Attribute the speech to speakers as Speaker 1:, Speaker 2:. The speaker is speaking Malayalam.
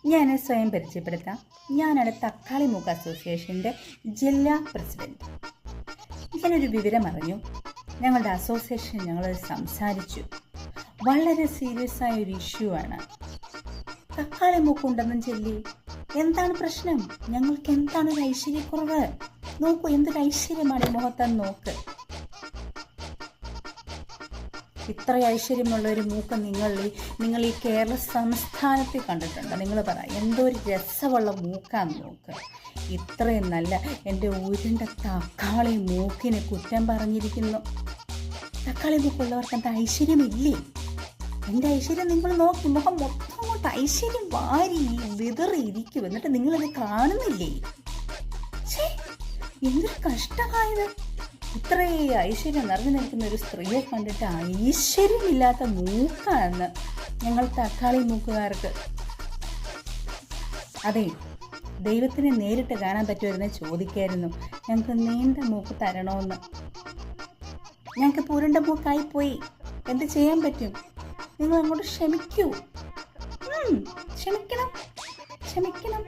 Speaker 1: ഞാൻ സ്വയം പരിചയപ്പെടുത്താം. ഞാനാണ് തക്കാളി മൂക്ക് അസോസിയേഷൻ്റെ ജില്ലാ പ്രസിഡന്റ്. ഇങ്ങനൊരു വിവരം അറിഞ്ഞു. ഞങ്ങളുടെ അസോസിയേഷൻ ഞങ്ങൾ സംസാരിച്ചു. വളരെ സീരിയസ് ആയ ഒരു ഇഷ്യൂ ആണ്. തക്കാളി മൂക്കുണ്ടെന്നും ചൊല്ലി എന്താണ് പ്രശ്നം? ഞങ്ങൾക്ക് എന്താണ് ഒരു ഐശ്വര്യക്കുറവ്? നോക്കൂ, എന്തൊരു ഐശ്വര്യമാണ് ഈ മുഖത്തെന്ന് നോക്ക്. ഇത്ര ഐശ്വര്യമുള്ള ഒരു മൂക്ക് നിങ്ങൾ ഈ കേരള സംസ്ഥാനത്തിൽ കണ്ടിട്ടുണ്ടോ? നിങ്ങൾ പറ, എന്തോ ഒരു രസമുള്ള മൂക്കാന്ന് നോക്ക്. ഇത്രയും നല്ല എൻ്റെ ഉരുണ്ട തക്കാളി മൂക്കിനെ കുറ്റം പറഞ്ഞിരിക്കുന്നു. തക്കാളി മൂക്കുള്ളവർക്ക് എന്താ ഐശ്വര്യമില്ലേ? എൻ്റെ ഐശ്വര്യം നിങ്ങൾ നോക്കി, മുഖം മൊത്തം കൊണ്ട് ഐശ്വര്യം വാരി വിതറിയിരിക്കും. എന്നിട്ട് നിങ്ങളത് കാണുന്നില്ലേ? എന്തൊരു കഷ്ടമായത്! ഇത്രയും ഐശ്വര്യം നിറഞ്ഞു നിൽക്കുന്ന ഒരു സ്ത്രീയെ കണ്ടിട്ട് ഐശ്വര്യമില്ലാത്ത മൂക്കാണ് ഞങ്ങൾ തക്കാളി മൂക്കുകാർക്ക്. അതെ, ദൈവത്തിനെ നേരിട്ട് കാണാൻ പറ്റുമായിരുന്നെ ചോദിക്കായിരുന്നു, ഞങ്ങൾക്ക് നീണ്ട മൂക്ക് തരണമെന്ന്. ഞങ്ങൾക്ക് ഉരുണ്ട മൂക്കായി പോയി, എന്ത് ചെയ്യാൻ പറ്റും? നിങ്ങൾ അങ്ങോട്ട് ക്ഷമിക്കൂ. ക്ഷമിക്കണം.